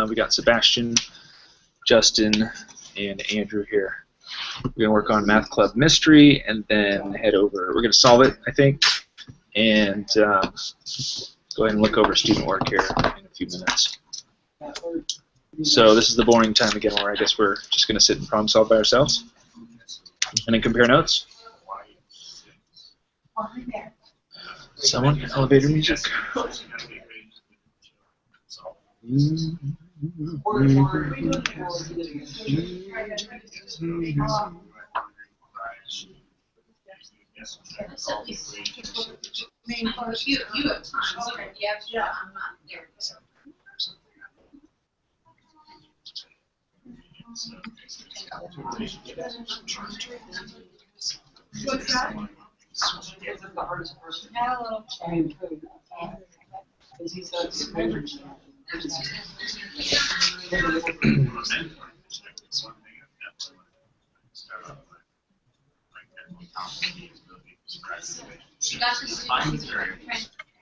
We got Sebastian, Justin, and Andrew here. We're going to work on Math Club Mystery and then head over. We're going to solve it, I think, and go ahead and look over student work here in a few minutes. So this is the boring time again where I guess we're just going to sit and problem solve by ourselves and then compare notes. Someone, elevator music. What's that?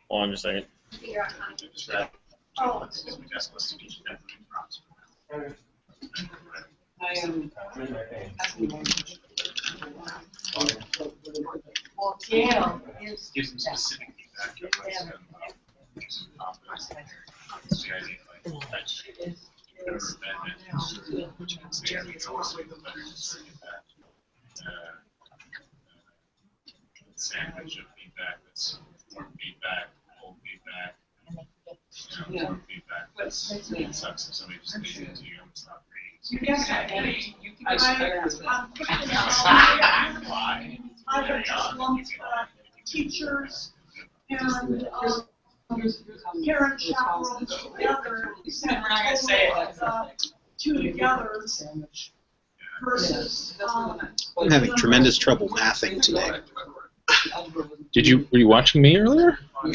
Hold on just a second. Give some specific feedback. Sandwich of feedback that's more feedback, old feedback, more feedback. It sucks if somebody just lays into you and it's not reading. I have just lumped teachers and parent chaperones together, two together versus. I'm having tremendous trouble mathing today. Were you watching me earlier? What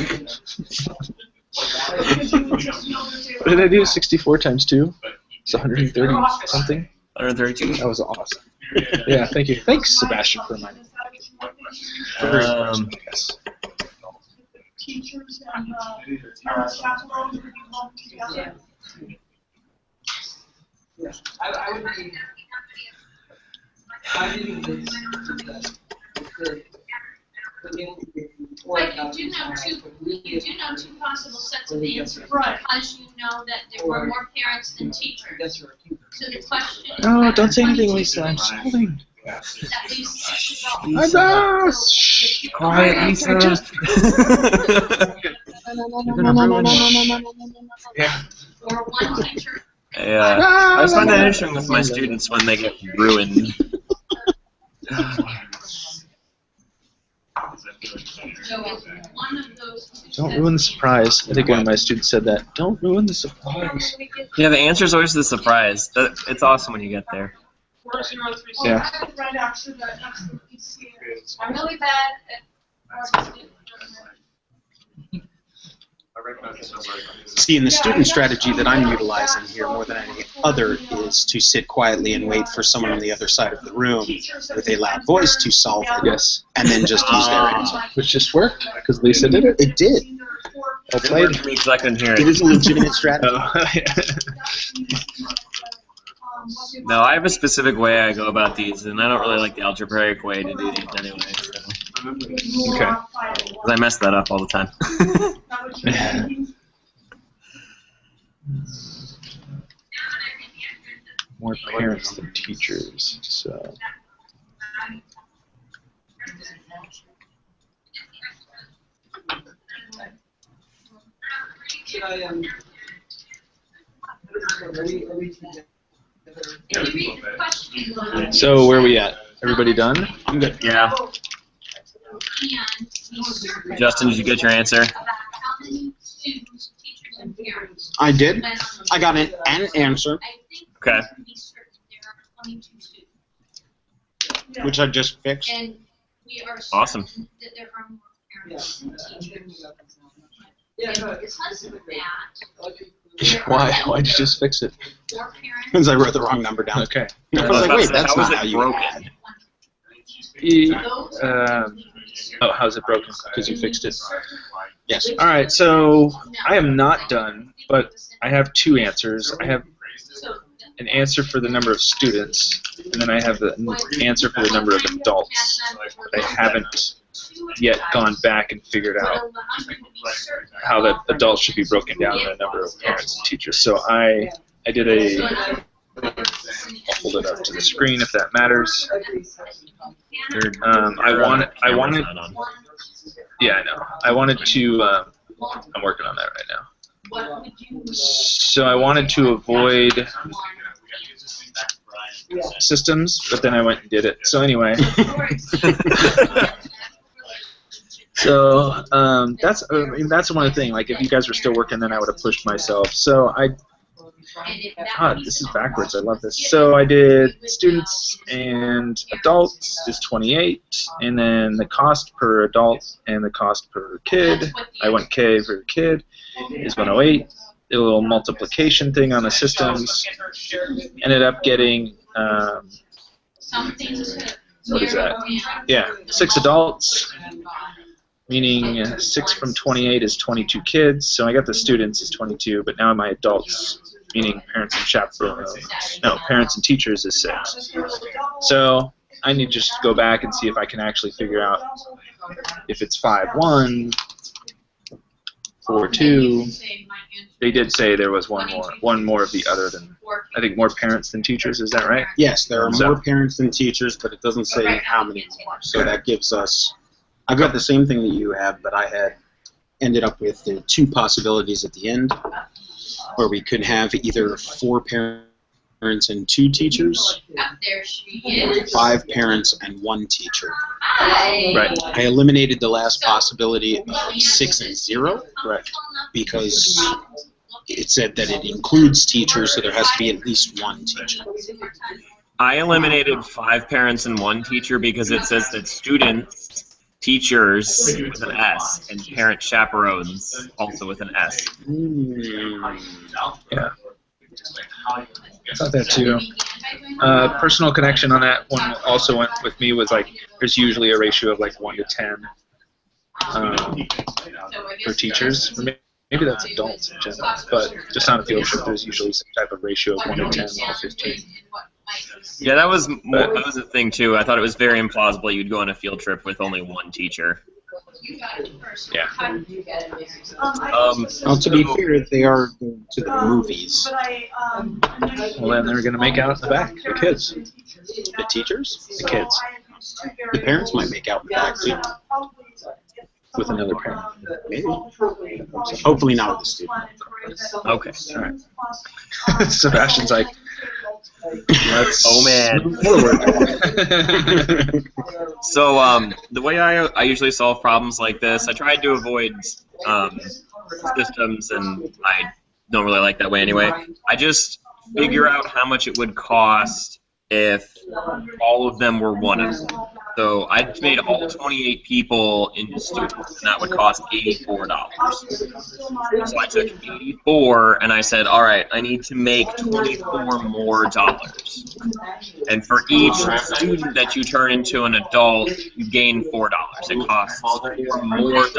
did I do? 64 times 2? It's 130 something? 132. That was awesome. Yeah, thank you. Thanks, Sebastian, for reminding me. Yes. Teachers and parent chaperones would be lumped together. But you do know two possible sets of answers because you know that there were more parents than teachers. So the question is. Oh, don't say anything, Lisa. I'm solving. At least Shh. Quiet, Lisa. You're gonna ruin it. Yeah. or one teacher. Yeah, I always find that interesting with my students when they get ruined. So one of those two Don't ruin the surprise. I think one of my students said that. Don't ruin the surprise. Yeah, the answer is always the surprise. It's awesome when you get there. Yeah. Right after the PC. I'm really bad at See, and the student strategy that I'm utilizing here more than any other is to sit quietly and wait for someone on the other side of the room with a loud voice to solve it. Yes. And then just use their answer. Which just worked because Lisa did it. It did. Well It played. worked for me because I couldn't hear It it. is a legitimate strategy. Oh, No, I have a specific way I go about these, and I don't really like the algebraic way to do these anyway. So. Okay. 'Cause I mess that up all the time. More parents than teachers, so. So where are we at? Everybody done? I'm good. Yeah. Justin, did you get your answer? I did. I got an answer, Okay. which I just fixed. And we are Awesome. certain that there are more parents than teachers. And because of that, Why? Why'd you just fix it? more parents. Because I wrote the wrong number down. Okay. I was like, wait, that's How was not it how you broken? add. Oh, how's it broken? Because you fixed it. Yes. All right, so I am not done, but I have two answers. I have an answer for the number of students, and then I have the answer for the number of adults. I haven't yet gone back and figured out how the adults should be broken down in the number of parents and teachers. So I did a. I'll hold it up to the screen if that matters. I wanted. Yeah, I know. I wanted to. I'm working on that right now. So I wanted to avoid systems, but then I went and did it. So anyway. So that's one of the things. Like if you guys were still working, then I would have pushed myself. So this is backwards. I love this. So I did students and adults is 28, and then the cost per adult and the cost per kid. I went K for kid is 108. The little multiplication thing on the systems ended up getting what is that? Yeah, 6 adults. Meaning 6 from 28 is 22 kids. So I got the students is 22, but now my adults, meaning parents and parents and teachers is 6. So I need to just go back and see if I can actually figure out if it's 5-1, 4-2. They did say there was one more of the other than, I think, more parents than teachers. Is that right? Yes, there are more parents than teachers, but it doesn't say how many more. So that gives us. I've got the same thing that you have, but I had ended up with 2 possibilities at the end, where we could have either 4 parents and 2 teachers, 5 parents and 1 teacher. Right. I eliminated the last possibility of 6 and 0, Correct. because it said that it includes teachers, so there has to be at least 1 teacher. I eliminated 5 parents and 1 teacher because it says that students, teachers with an S, and parent chaperones also with an S. Yeah. I thought that too. Personal connection on that one also went with me was like there's usually a ratio of like 1 to 10 for teachers. Maybe that's adults in general, but just on a field trip there's usually some type of ratio of 1 to 10 or 15. Yeah, that was the thing too. I thought it was very implausible you'd go on a field trip with only 1 teacher. Yeah. Well, to be fair, they are going to the movies. Well, then they're going to make out in the back. The kids. The teachers? The kids. The parents might make out in the back too. With another parent. Maybe. Hopefully not with a student. Okay. All right. Sebastian's like, let's move forward. So the way I usually solve problems like this, I tried to avoid systems, and I don't really like that way anyway. I just figure out how much it would cost if all of them were one of them. So I made all 28 people into students, and that would cost $84. So I took 84, and I said, all right, I need to make 24 more dollars. And for each student that you turn into an adult, you gain $4. It costs $4 more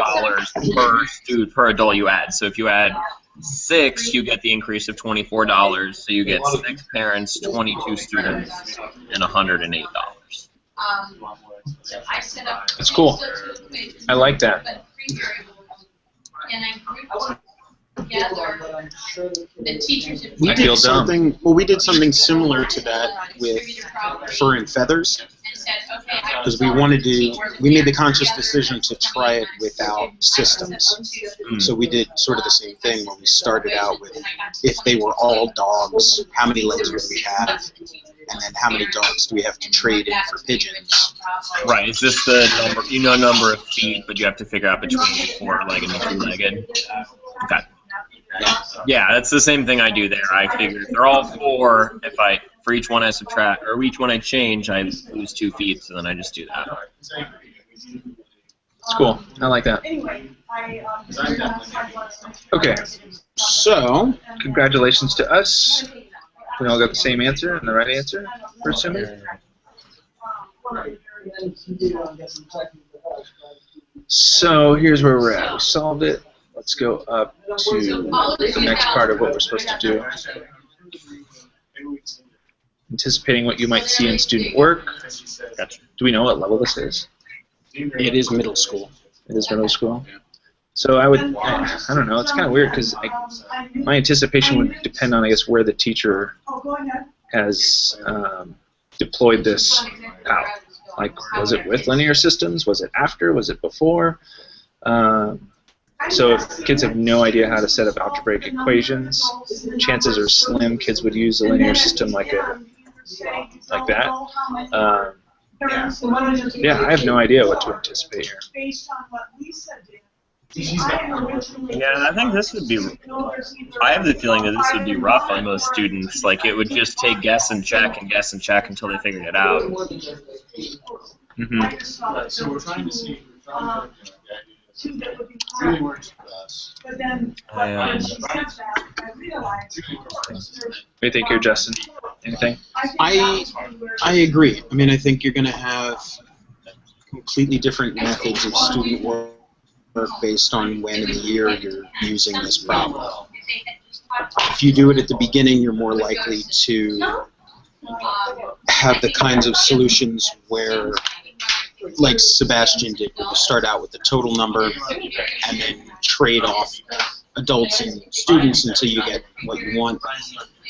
per adult you add. So if you add 6, you get the increase of $24. So you get 6 parents, 22 students, and $108. That's cool. I like that. I feel dumb. We did something similar to that with Fur and Feathers, because we made the conscious decision to try it without systems. So we did sort of the same thing where we started out with if they were all dogs, how many legs would we have? And then how many dogs do we have to trade in for pigeons? Right. Is this the number of feet, but you have to figure out between the 4-legged and the 2-legged? Okay. Yeah, that's the same thing I do there. I figure if they're all 4, for each one I subtract, or each one I change, I lose 2 feet, so then I just do that. It's cool. I like that. Okay. So, congratulations to us. We all got the same answer and the right answer, we're assuming? So here's where we're at. We solved it. Let's go up to the next part of what we're supposed to do. Anticipating what you might see in student work. Do we know what level this is? It is middle school. It is middle school. So I don't know. It's kind of weird because my anticipation would depend on, I guess, where the teacher has deployed this out. Like, was it with linear systems? Was it after? Was it before? So if kids have no idea how to set up algebraic equations, chances are slim kids would use a linear system like that. Yeah, I have no idea what to anticipate here. Yeah, I think this would be. I have the feeling that this would be rough on most students. Like, it would just take guess and check until they figured it out. Mm-hmm. So we're trying to see. But then, when she said that, I realized. What do you think here, Justin? Anything? I agree. I mean, I think you're going to have completely different methods of student work based on when in the year you're using this problem. If you do it at the beginning, you're more likely to have the kinds of solutions where, like Sebastian did, where you start out with a total number and then trade off adults and students until you get what you want.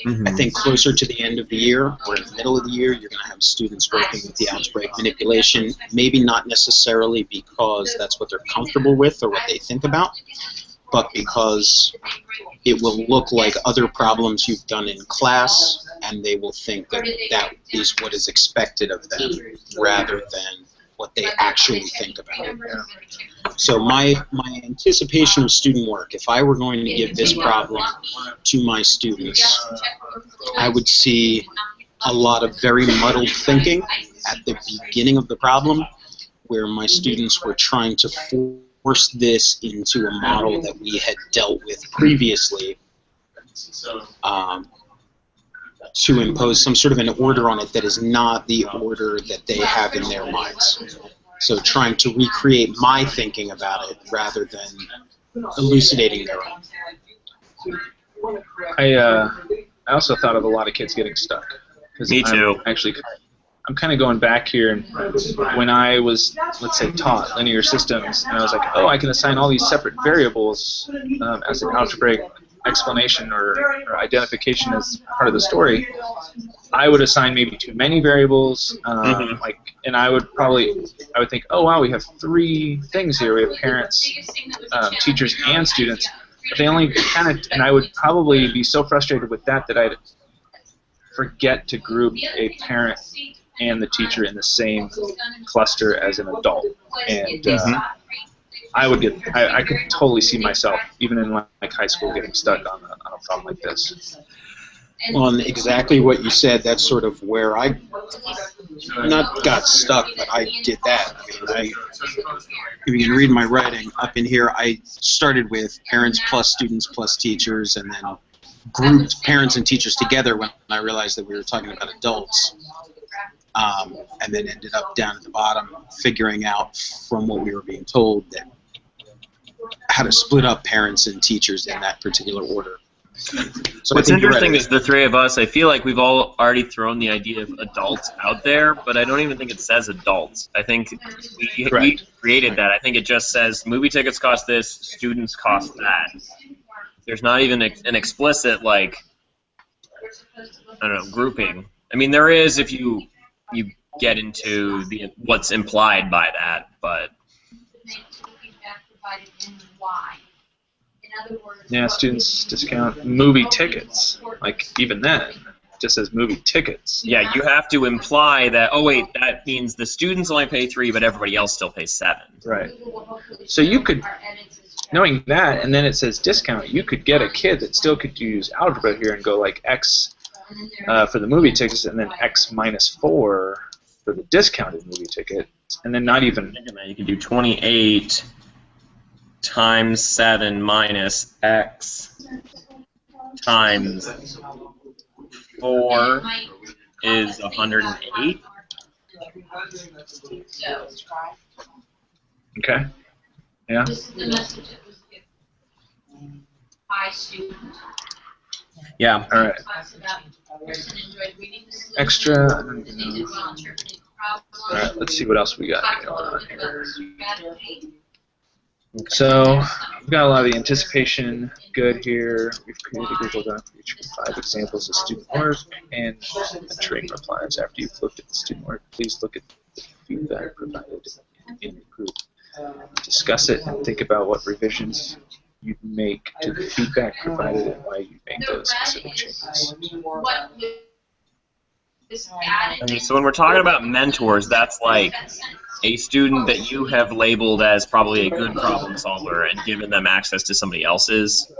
Mm-hmm. I think closer to the end of the year or in the middle of the year, you're going to have students working with the algebraic manipulation, maybe not necessarily because that's what they're comfortable with or what they think about, but because it will look like other problems you've done in class, and they will think that that is what is expected of them rather than what they actually think about it. So my anticipation of student work, if I were going to give this problem to my students, I would see a lot of very muddled thinking at the beginning of the problem, where my students were trying to force this into a model that we had dealt with previously, to impose some sort of an order on it that is not the order that they have in their minds. So trying to recreate my thinking about it rather than elucidating their own. I also thought of a lot of kids getting stuck. Me too. I'm kind of going back here, and when I was, let's say, taught linear systems, and I was like, oh, I can assign all these separate variables as an algebraic explanation or identification as part of the story, I would assign maybe too many variables, and I would think, oh wow, we have 3 things here. We have parents, teachers, and students. But they only and I would probably be so frustrated with that I'd forget to group a parent and the teacher in the same cluster as an adult, and I could totally see myself, even in like high school, getting stuck on a problem like this. Well, and exactly what you said, that's sort of where I not got stuck, but I did that. I mean, if you can read my writing up in here, I started with parents plus students plus teachers, and then grouped parents and teachers together when I realized that we were talking about adults. And then ended up down at the bottom figuring out from what we were being told that how to split up parents and teachers in that particular order. So what's interesting is the 3 of us, I feel like we've all already thrown the idea of adults out there, but I don't even think it says adults. I think we created that. I think it just says movie tickets cost this, students cost that. There's not even an explicit, like, I don't know, grouping. I mean, there is if you get into what's implied by that, but yeah, students discount movie tickets. Like, even then, it just says movie tickets. Yeah, you have to imply that, oh wait, that means the students only pay 3, but everybody else still pays 7. Right. So you could, knowing that, and then it says discount, you could get a kid that still could use algebra here and go like X for the movie tickets, and then X minus 4 for the discounted movie ticket, and then not even. You can do 28 times 7 minus X times 4 is 108. Okay. Yeah. This is the message that was given. Hi, student. Yeah. All right. Talks about person enjoyed reading the solution. Extra. I don't They even did know. well interpreting problem. All right. Let's see what else we got Talked a going little on bit about here. strategy. So we've got a lot of the anticipation good here. We've created a Google Doc for each with 5 examples of student work and entering replies. After you've looked at the student work, please look at the feedback provided in your group. Discuss it and think about what revisions you'd make to the feedback provided and why you make The those red specific is changes. what is added. Okay, so when we're talking about mentors, that's like a student that you have labeled as probably a good problem solver and given them access to somebody else's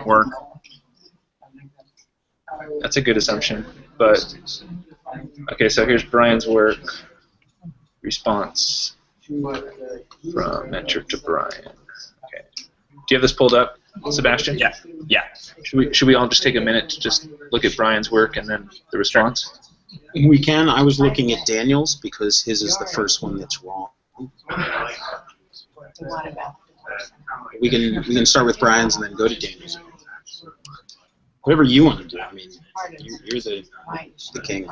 work. That's a good assumption, but okay, so here's Brian's work response from mentor to Brian. Okay. Do you have this pulled up, Sebastian? Yeah. Yeah. Should we all just take a minute to just look at Brian's work and then the response? We can. I was looking at Daniel's because his is the first one that's wrong. We can start with Brian's and then go to Daniel's. Whatever you want to do. I mean, you're the king.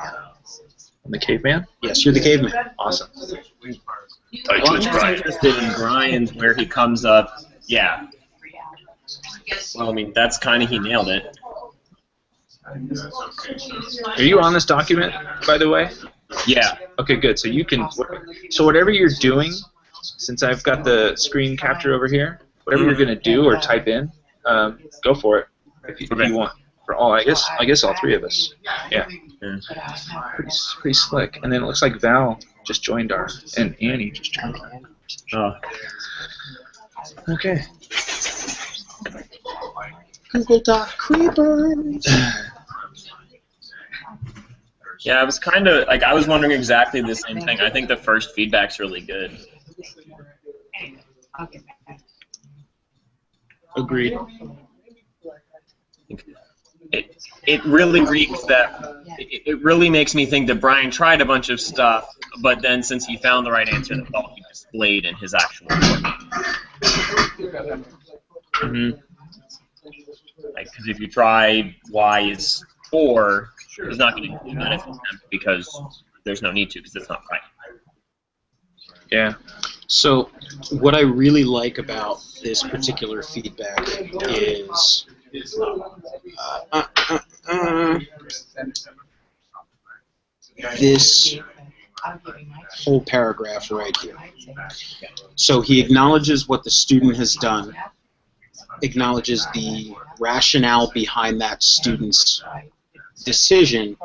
I'm the caveman? Yes, you're the caveman. Awesome. Well, I'm just interested in Brian's where he comes up. Yeah. Well, I mean, that's kind of, he nailed it. Are you on this document, by the way? Yeah. Okay, good. So you can, so whatever you're doing, since I've got the screen capture over here, whatever you're going to do or type in, go for it if you want. For all, I guess all 3 of us. Yeah. Pretty slick. And then it looks like Val just joined and Annie just joined our. Oh. Okay. Google Doc creepers. Yeah, I was kind of, like, I was wondering exactly the same thing. I think the first feedback's really good. Agreed. It really reeks that, it really makes me think that Brian tried a bunch of stuff, but then since he found the right answer, that's all he displayed in his actual work. Mm-hmm. Like, because if you try y is 4, he's not going to do that as an attempt because there's no need to, because it's not right. Yeah. So what I really like about this particular feedback is this whole paragraph right here. So he acknowledges what the student has done, acknowledges the rationale behind that student's decision,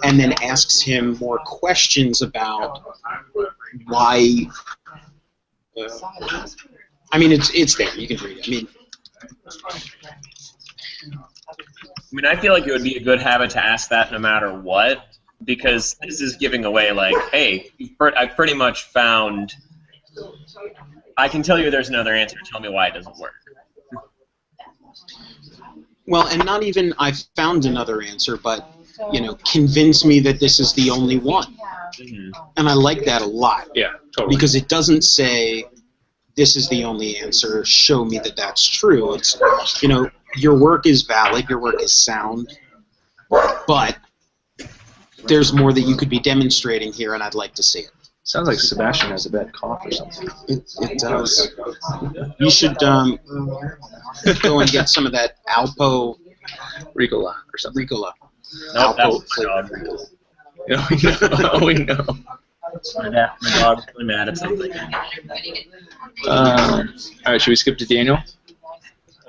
and then asks him more questions about why. I mean, it's there. You can read it. I mean, I feel like it would be a good habit to ask that no matter what, because this is giving away, like, hey, I've pretty much found, I can tell you there's another answer. Tell me why it doesn't work. Well, and not even I've found another answer, but, convince me that this is the only one. Mm-hmm. And I like that a lot. Yeah, totally. Because it doesn't say, this is the only answer, show me that that's true. It's, your work is valid, your work is sound, but there's more that you could be demonstrating here, and I'd like to see it. Sounds like Sebastian has a bad cough or something. It does. You should go and get some of that Alpo Ricola or something. Ricola. Nope, that Alpo was my dog. Oh, we know. My dog's really mad at something. All right, should we skip to Daniel?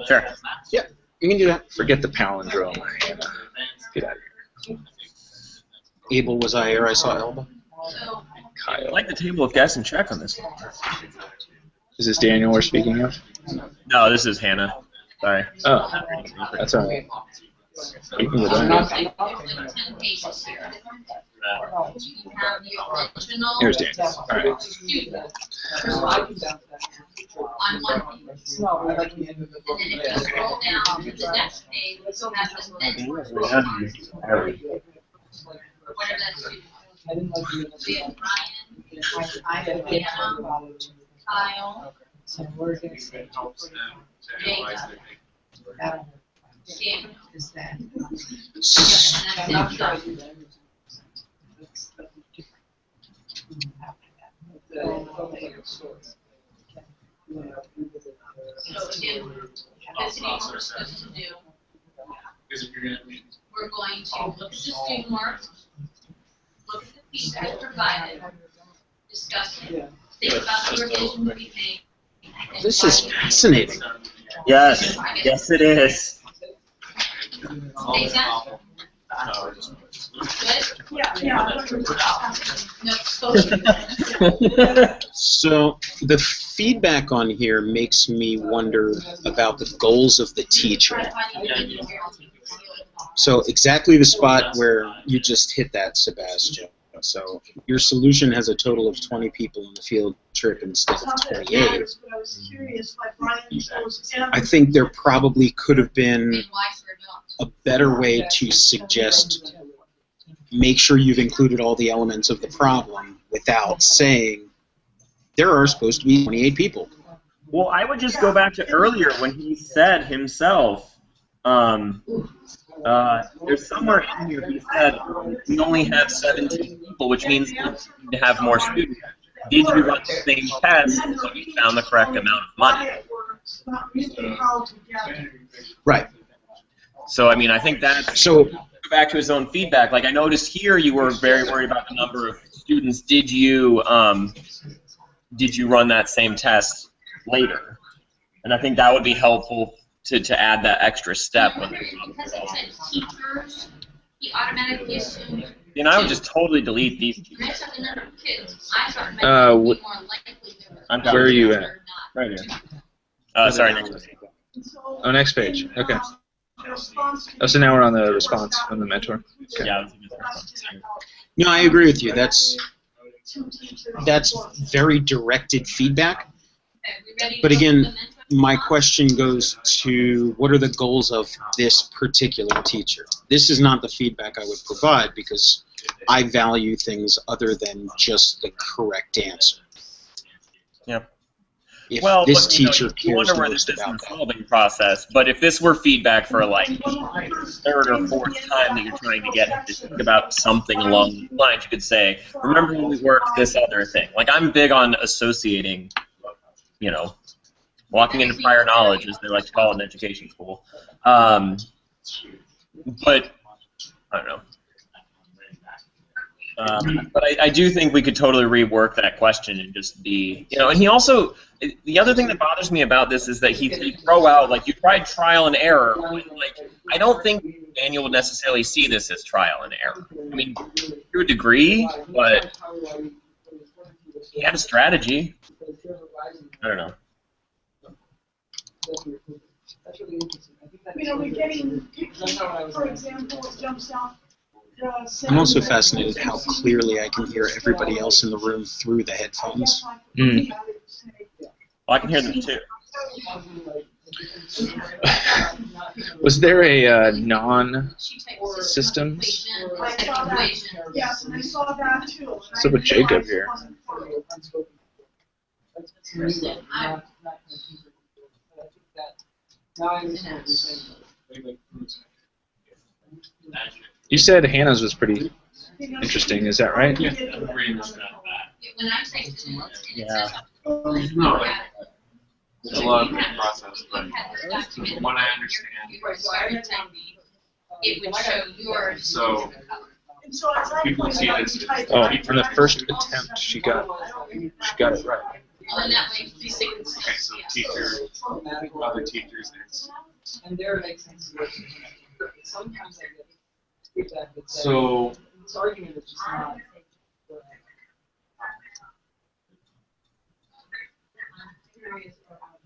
Sure. Yeah, you can do that. Forget the palindrome. Get out of here. Abel was I ere I saw Elba. I'd Kyle. like the table of guests and check on this. Is this Daniel we're speaking of? No, this is Hannah. Sorry. Oh, that's all right. You can go down. 10 pages here. You have the original Here's Daniel. All right. student on one page. And then if you scroll down to the next page, you have the mentor. Whatever that student. We have Brian, we have Kyle, So we're gonna It say, helps them to analyze their thinking. that Yeah. is that. And I'm not that's sure I it. do that. That's different. After that. So again, this is what we're supposed to do. Because if you're gonna be We're going to look at the student work, look at the feedback provided, discuss it, think about the revision we make. and This why is we- fascinating. Yes, yes, it is. Makes sense? Good? No, supposed to. So the feedback on here makes me wonder about the goals of the teacher. So exactly the spot where you just hit that, Sebastian. So your solution has a total of 20 people in the field trip instead of 28. I think there probably could have been And why we're not. a better way to suggest make sure you've included all the elements of the problem without saying there are supposed to be 28 people. Well, I would just go back to earlier when he said himself, there's somewhere in here he said we only have 17 people, which means we need to have more students. Did you run the same test so you found the correct amount of money? Right. So, I mean, I think that's So go back to his own feedback. Like, I noticed here you were very worried about the number of students. Did you run that same test later? And I think that would be helpful to add that extra step when they're Because it said teachers, he automatically assumed. and I would just totally delete these. Next to the number of kids, I thought it Uh, might be wh- more likely there was. I'm Where are you at? or not. Right here. Sorry, next. Oh, next page. Okay. Oh, so now we're on the response from the mentor. Okay. Yeah. no, I agree with you. That's very directed feedback. Okay, we ready to But go to again, the mentor? my question goes to what are the goals of this particular teacher? This is not the feedback I would provide because I value things other than just the correct answer. Yep. If Well, this but, you know, teacher you cares wonder where this most is in about the that. solving process. But if this were feedback for like third or fourth time that you're trying to get him to think about something along these lines, you could say, "Remember when we worked this other thing?" Like I'm big on associating, you know, walking into prior knowledge, as they like to call it in education school. But I don't know. But I do think we could totally rework that question and just be, you know, and he also, the other thing that bothers me about this is that he throw out, like, you tried trial and error, when, like, I don't think Daniel would necessarily see this as trial and error. I mean, to a degree, but he had a strategy. I don't know. We're getting, for example, it jumps out. I'm also fascinated how clearly I can hear everybody else in the room through the headphones. Mm. Well, I can hear them too. Was there a She takes non-systems? equation. Yes, and I saw that too. What's up with Jacob here? You said Hannah's was pretty interesting. Is that right? Yeah, I'm reading this about that. When I typed it in, and it Yeah. says. No, it's a lot of process, but Document. from what I understand, You were starting typing, it would show yours. So- people see this as Oh, on the first attempt, she got it right. And that way, you see. okay, so teacher, other teachers, it's And there it makes sense. Sometimes I get feedback that says, so this argument is just not.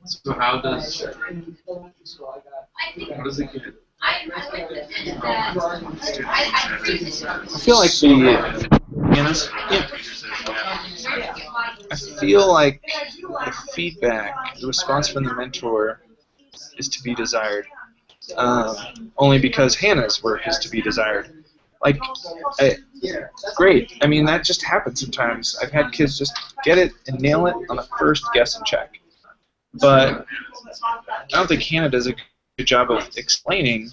so how does I think, how does it get? I like the thing that, I agree with you. I feel like Hannah's. Yeah. I feel like the feedback, the response from the mentor, is to be desired. Only because Hannah's work is to be desired. Like, great. I mean, that just happens sometimes. I've had kids just get it and nail it on the first guess and check. but I don't think Hannah does a good job of explaining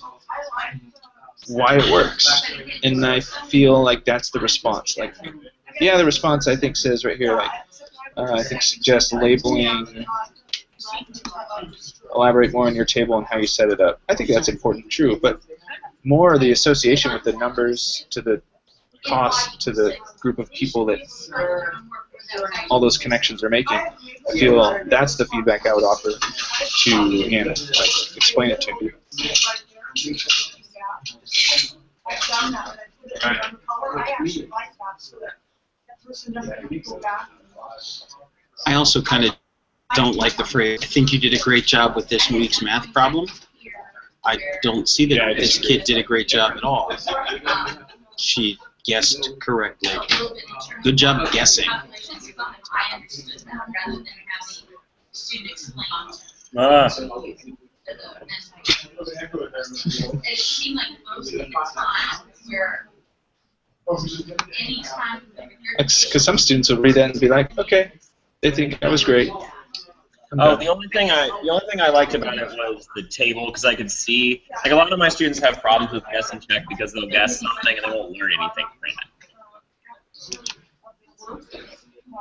why it works. And I feel like that's the response. Like, yeah, the response I think says right here, like, I think suggests labeling, elaborate more on your table and how you set it up. I think that's important, true, but more the association with the numbers to the cost to the group of people that all those connections are making. I feel that's the feedback I would offer to Hannah. Like, explain it to me. I also kind of don't like the phrase, I think you did a great job with this week's math problem. I don't see that this kid did a great job at all. She guessed correctly. Good job guessing. It seemed like most of the time where anytime Because some students will read that and be like, okay, they think that was great. Oh, the only thing I liked about it was the table, because I could see, like, a lot of my students have problems with guess and check because they'll guess something and they won't learn anything from it.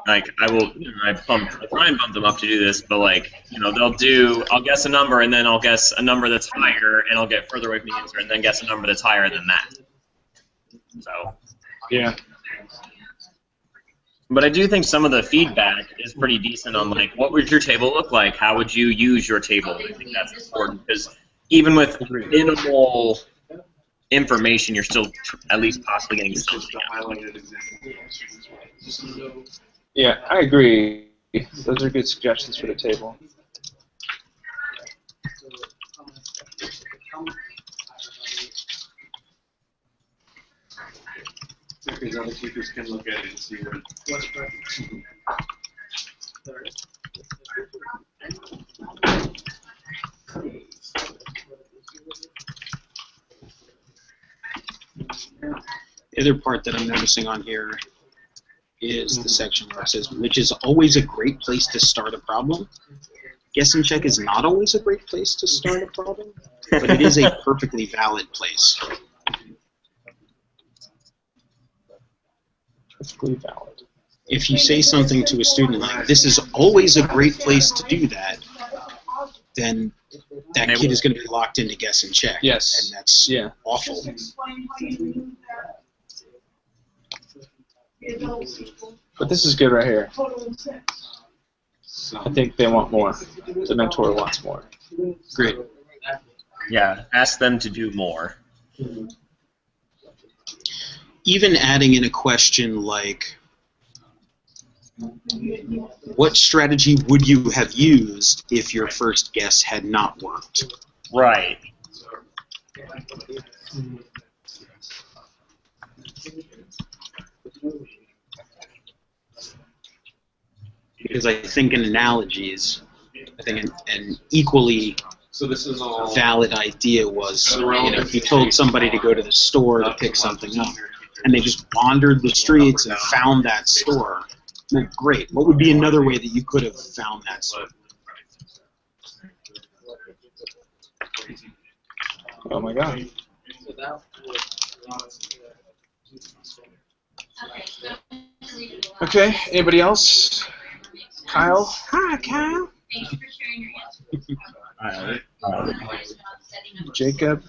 Like, I try and bump them up to do this, but, like, you know, I'll guess a number and then I'll guess a number that's higher and I'll get further away from the answer and then guess a number that's higher than that. So. Yeah. But I do think some of the feedback is pretty decent on, like, what would your table look like? How would you use your table? I think that's important because even with minimal information, you're still at least possibly getting something out. Yeah, I agree. Those are good suggestions for the table. Because other teachers can look at it and see what. The other part that I'm noticing on here is the section where it says, which is always a great place to start a problem. Guess and check is not always a great place to start a problem, but it is a perfectly valid place. Perfectly valid. If you say something to a student like, this is always a great place to do that, then that kid is going to be locked into guess and check. Yes. And that's awful. But this is good right here. I think they want more. The mentor wants more. Great. Yeah, ask them to do more. Even adding in a question like, what strategy would you have used if your first guess had not worked? Right. Because I think in analogies, I think an equally valid idea was, you know, if you told somebody to go to the store to pick something up, and they just wandered the streets and found that store, well, great. What would be another way that you could have found that store? Oh my God. Okay, anybody else? Kyle? Hi, Kyle. Thanks for sharing your answers. Jacob?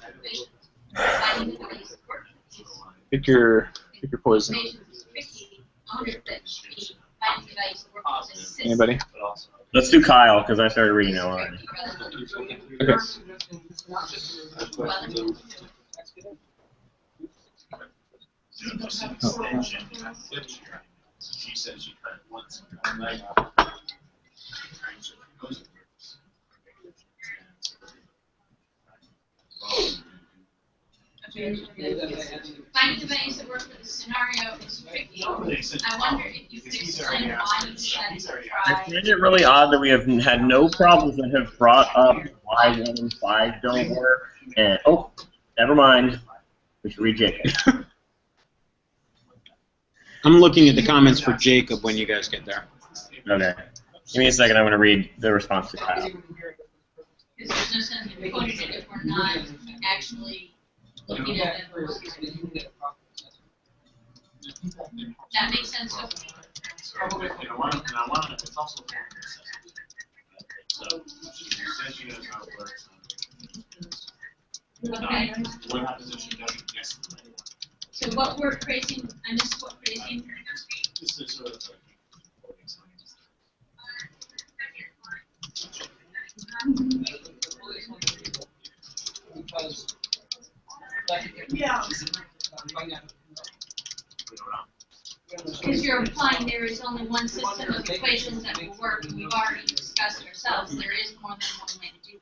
Pick your poison. Anybody? Let's do Kyle, because I started reading it already. Okay. She said she tried it once. Finding the ways that work for the scenario is tricky. I wonder if you could explain why you decided to I try. find it really odd that we have had no problems that have brought up why 1 and 5 don't work. And oh, never mind. We should read Jacob. I'm looking at the comments for Jacob when you guys get there. Okay. Give me a second. I'm going to read the response to Kyle. Because there's no sense in recording it if we're not actually looking at it. That makes sense. And I want it's also a form of assessment. So she says she knows how it works. Okay. What happens if she doesn't guess the right one? So what we're praising, I missed what praising. This is sort of like quoting science. Yeah. Because you're implying there is only one system of equations that will work, and we've already discussed ourselves, there is more than one way to do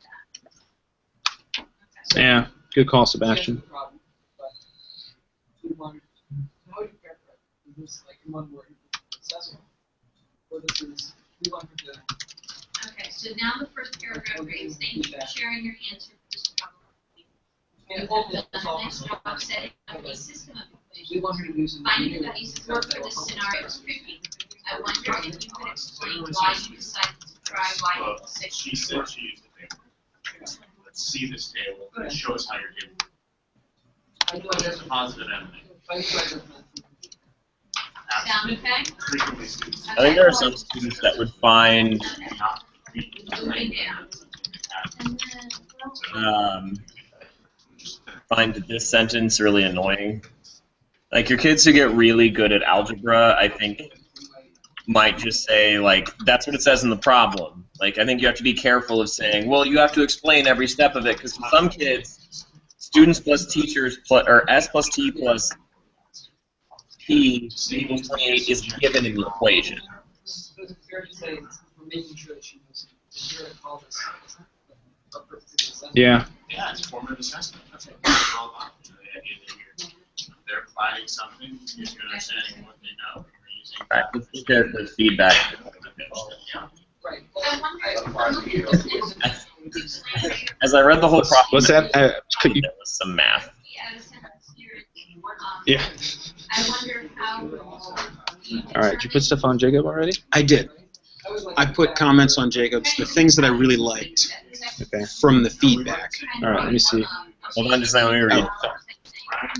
that. Okay. Yeah, good call, Sebastian. Okay, so now the first paragraph reads, thank you for sharing your answer for this problem. You have done a nice job setting up a system of equations. Finding the pieces work for this scenario is tricky. I wonder if you could explain why you decided to try Well, y6. she said she used the table. Let's see this table. It shows how your table works. There's a positive and a negative. Sound okay? Frequently students I think there are some students that would find not read the Moving right down. And find this sentence really annoying. Like your kids who get really good at algebra, I think, might just say like, "That's what it says in the problem." Like I think you have to be careful of saying, "Well, you have to explain every step of it," because for some kids, students plus teachers plus or S plus T plus P equals 28 is given in the equation. So is it fair to say we're making sure that she knows here at all this a purpose assessment? Yeah. Yeah, it's formative assessment. That's what it's all about. The idea that they're providing something, you're understanding what they know, and you're using All right, let's look at the feedback. Yeah. Right. As I read the whole problem, What's that? Could you? there was some math. Yeah. I wonder how. All right. Did you put stuff on Jacob already? I did. I put comments on Jacob's, the things that I really liked Okay. from the feedback. All right. Let me see. Hold on, just let me read.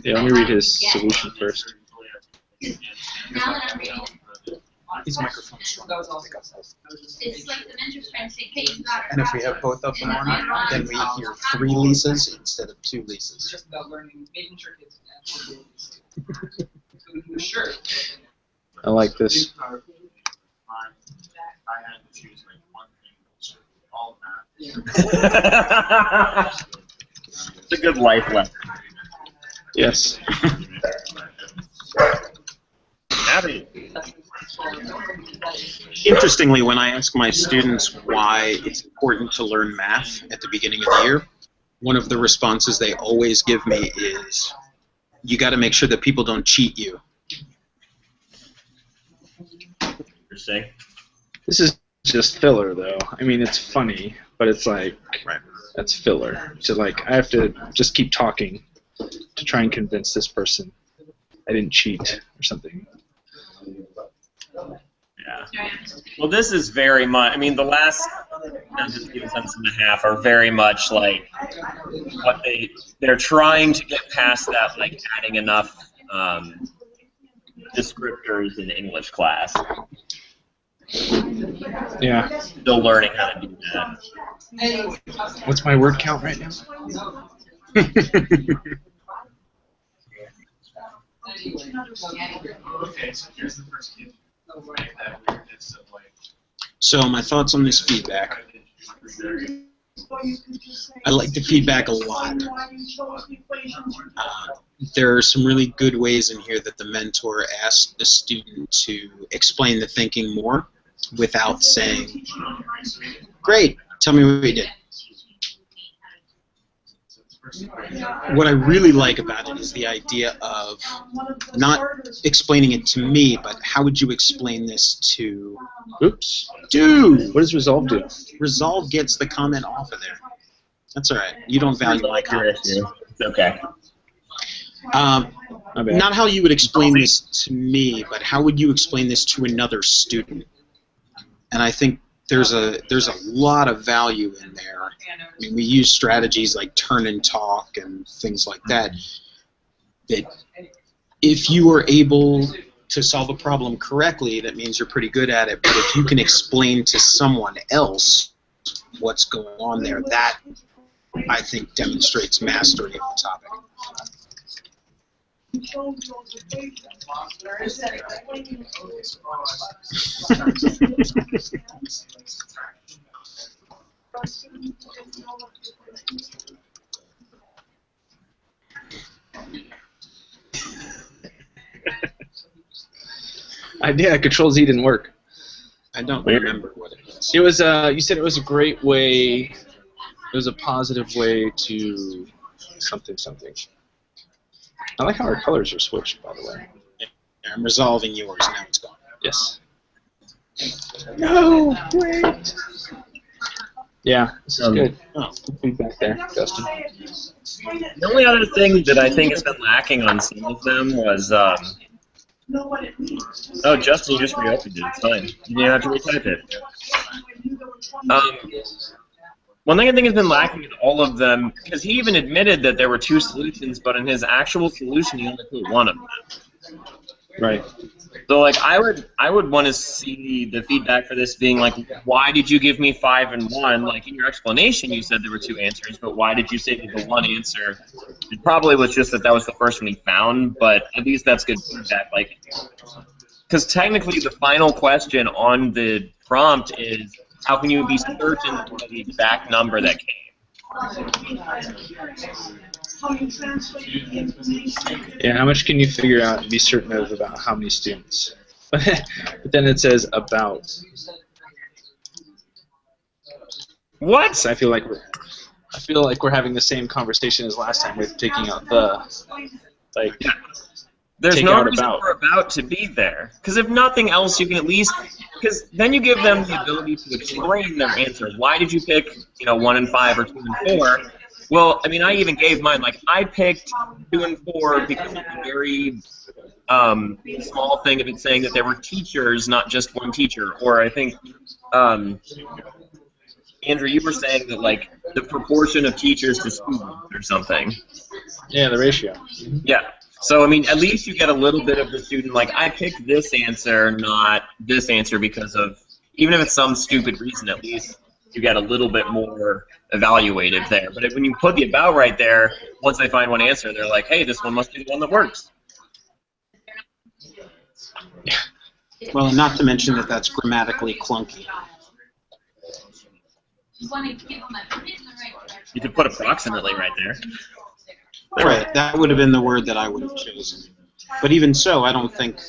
Yeah. Let me read his solution first. Now that I'm reading it, His microphone's strong. That was also. it's like the mentor's trying to say, hey, you got it. And if we have both of them on, then we hear 3 Lisas instead of 2 It's Lisas. just about learning, making sure kids can actually do this. So we can assure. I like this. I had to choose like one thing, all of that. It's a good life lesson. Yes. Abby. Interestingly, when I ask my students why it's important to learn math at the beginning of the year, one of the responses they always give me is, you got to make sure that people don't cheat you. Interesting. This is just filler, though. I mean, it's funny, but it's like, Right. that's filler. So, like, I have to just keep talking to try and convince this person I didn't cheat or something. Yeah. Well, this is very much. I mean, the last sentence and a half are very much like what they're trying to get past that, like adding enough descriptors in English class. Yeah. Still learning how to do that. What's my word count right now? Okay, so here's the first kid. Like that weirdness of like. So my thoughts on this feedback. I like the feedback a lot. There are some really good ways in here that the mentor asked the student to explain the thinking more without saying, "Great, tell me what you did." What I really like about it is the idea of not explaining it to me, but how would you explain this to... Oops. Dude! What does resolve do? Resolve gets the comment off of there. That's all right. You don't value my comments. It's okay. My bad. Not how you would explain this to me, but how would you explain this to another student? And I think there's a lot of value in there. I mean, we use strategies like turn and talk and things like that. That if you are able to solve a problem correctly, that means you're pretty good at it. But if you can explain to someone else what's going on there, that I think demonstrates mastery of the topic. Yeah, Control Z didn't work. I don't remember what it is. It was. You said it was a great way. It was a positive way to something. I like how our colors are switched, by the way. Yeah, I'm resolving yours. Now it's gone. Yes. No, wait. Yeah, this is good. Oh. Good feedback there, Justin. The only other thing that I think has been lacking on some of them was, oh, Justin, you just reopened it. It's fine. You didn't have to retype it. One thing I think has been lacking in all of them, because he even admitted that there were 2 solutions, but in his actual solution, he only put one of them. Right. So, like, I would want to see the feedback for this being like, why did you give me 5 and 1? Like, in your explanation, you said there were 2 answers, but why did you say that the one answer? It probably was just that was the first one he found, but at least that's good feedback. Like, because technically, the final question on the prompt is, how can you be certain of the exact number that came? Yeah, how much can you figure out and be certain of about how many students? But then it says about. What? So I feel like we're having the same conversation as last time with taking out the like. Yeah. There's take no out reason for about to be there. Because if nothing else, you can at least... Because then you give them the ability to explain their answers. Why did you pick, 1 and 5 or 2 and 4? Well, I mean, I even gave mine. Like, I picked 2 and 4 because of the very small thing of it saying that there were teachers, not just one teacher. Or I think, Andrew, you were saying that, like, the proportion of teachers to students or something. Yeah, the ratio. Yeah. So, I mean, at least you get a little bit of the student, like, I picked this answer, not this answer because of, even if it's some stupid reason, at least you get a little bit more evaluative there. But when you put the about right there, once they find one answer, they're like, hey, this one must be the one that works. Well, and not to mention that that's grammatically clunky. You could put approximately right there. Right, that would have been the word that I would have chosen. But even so, I don't think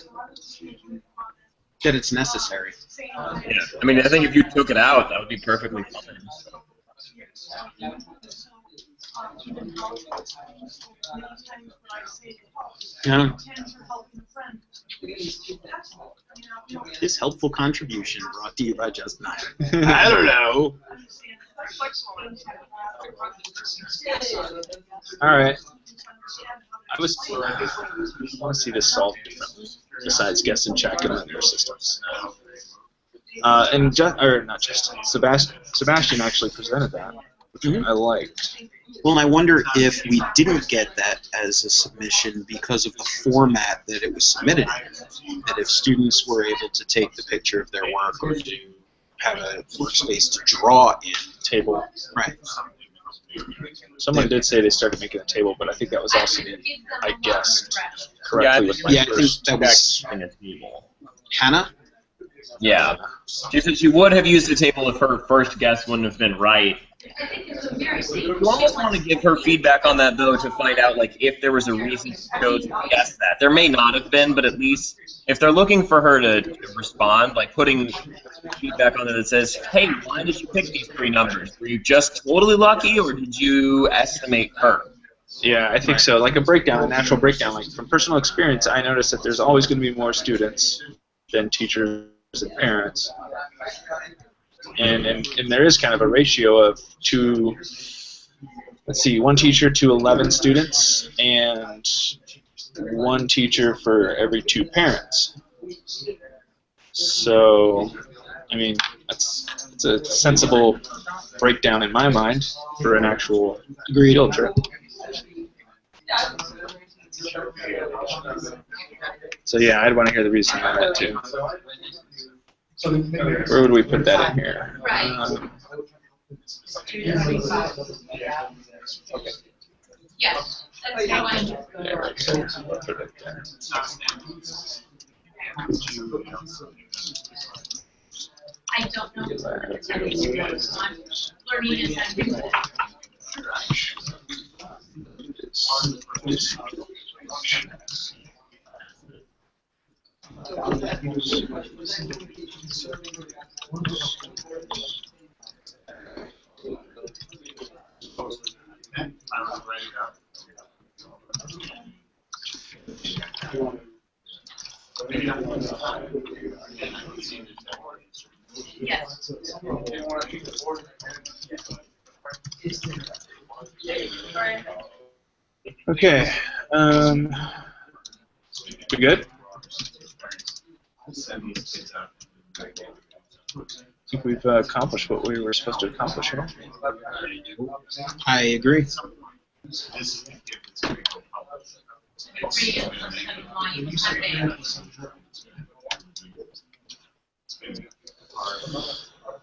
that it's necessary. Yeah, I mean, I think if you took it out, that would be perfectly fine. Yeah. His helpful contribution brought to you by Justin. I don't know. All right. I want to see this solved differently, besides guess and check and linear systems. Sebastian actually presented that, which I liked. Well, and I wonder if we didn't get that as a submission because of the format that it was submitted in. That if students were able to take the picture of their work or to have a workspace to draw in. Table. Right. Someone did say they started making a table, but I think that was also, I guessed correctly with my I think first. that was In a table. Hannah. Yeah. She said she would have used the table if her first guess wouldn't have been right. You almost want to give her feedback on that, though, to find out, like, if there was a reason she chose to guess that. There may not have been, but at least if they're looking for her to respond, like putting feedback on it that says, hey, why did you pick these 3 numbers? Were you just totally lucky, or did you estimate her? Yeah, I think so. Like a breakdown, a natural breakdown. Like from personal experience, I noticed that there's always going to be more students than teachers and parents. And there is kind of a ratio of 1 teacher to 11 students, and 1 teacher for every 2 parents. So, I mean, it's a sensible breakdown in my mind for an actual field trip. So yeah, I'd want to hear the reason behind that too. Where would we put that in here? Yes, that's how I. There we go. Put it there. I don't know. I'm learning as I do that. Yes. Okay. We good? I think we've accomplished what we were supposed to accomplish here. I agree.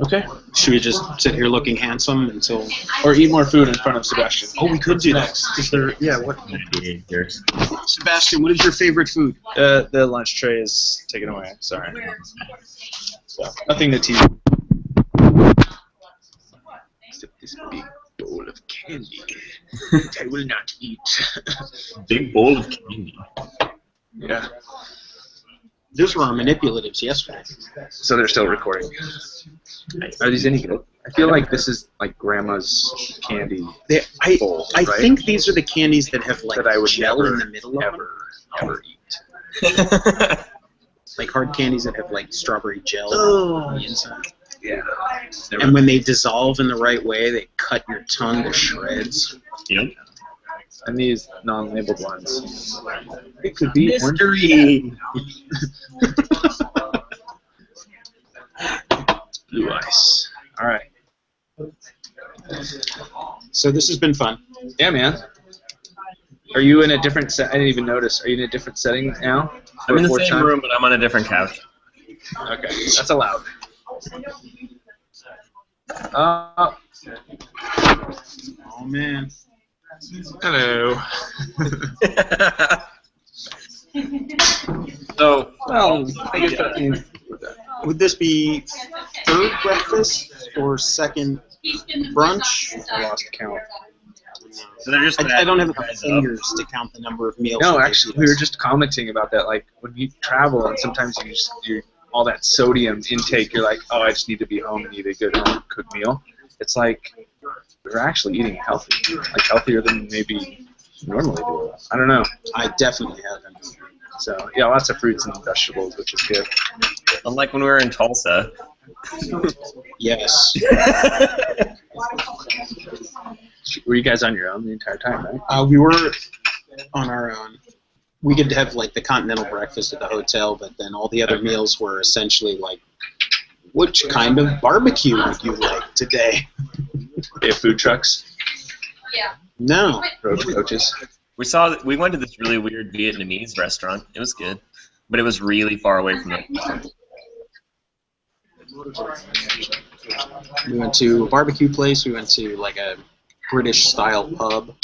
Okay. Should we just sit here looking handsome until? Or eat more food in front of Sebastian. Oh, we could do that. Is there? Yeah. What? Sebastian, what is your favorite food? The lunch tray is taken away. Sorry. So, nothing to tease. Except this big bowl of candy that I will not eat. Big bowl of candy. Yeah. Those were our manipulatives yesterday. So they're still recording. Are these any good? I feel like this is like grandma's candy bowl, I right? think these are the candies that have like that I would gel never, in the middle of them. ever eat. Like hard candies that have like strawberry gel on the inside. Yeah. And when they dissolve in the right way, they cut your tongue to shreds. Yep. And these non-labeled ones. It could be Mystery. blue ice. All right. So this has been fun. Yeah, man. Are you in a different set? I didn't even notice. Are you in a different setting now? I'm in the same room, but I'm on a different couch. Okay, that's allowed. Oh man. Hello. So, well, I guess that means would this be third breakfast or second brunch? I lost count. so they're just I don't have enough guys up. fingers to count the number of meals. No, that they actually, feed we were us. just commenting about that. Like when you travel, and sometimes you all that sodium intake. You're like, oh, I just need to be home and eat a good home cooked meal. It's like we're actually eating healthy, like healthier than maybe normally do. I don't know. I definitely haven't. So yeah, lots of fruits and vegetables, which is good. Unlike when we were in Tulsa. Yes. Were you guys on your own the entire time, right? We were on our own. We could have like the continental breakfast at the hotel, but then all the other meals were essentially like, which kind of barbecue would you like today? They have food trucks, Yeah. No. road coaches. We went to this really weird Vietnamese restaurant. It was good, but it was really far away from the. We went to a barbecue place. We went to like a British style pub.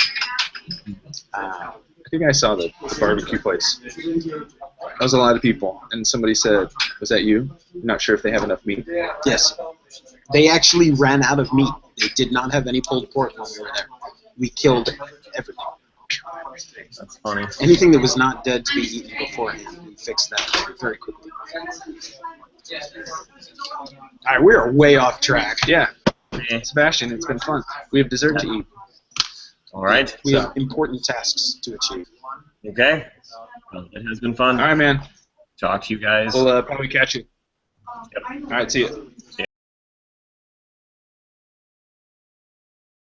I think I saw the barbecue place. That was a lot of people, and somebody said, "Was that you?" I'm not sure if they have enough meat. Yes. They actually ran out of meat. They did not have any pulled pork when we were there. We killed everything. That's funny. Anything that was not dead to be eaten beforehand, we fixed that very quickly. All right, we are way off track. Yeah, Sebastian, it's been fun. We have dessert to eat. All right. We have important tasks to achieve. Okay. Well, it has been fun. All right, man. Talk to you guys. We'll probably catch you. All right, see you. Yeah.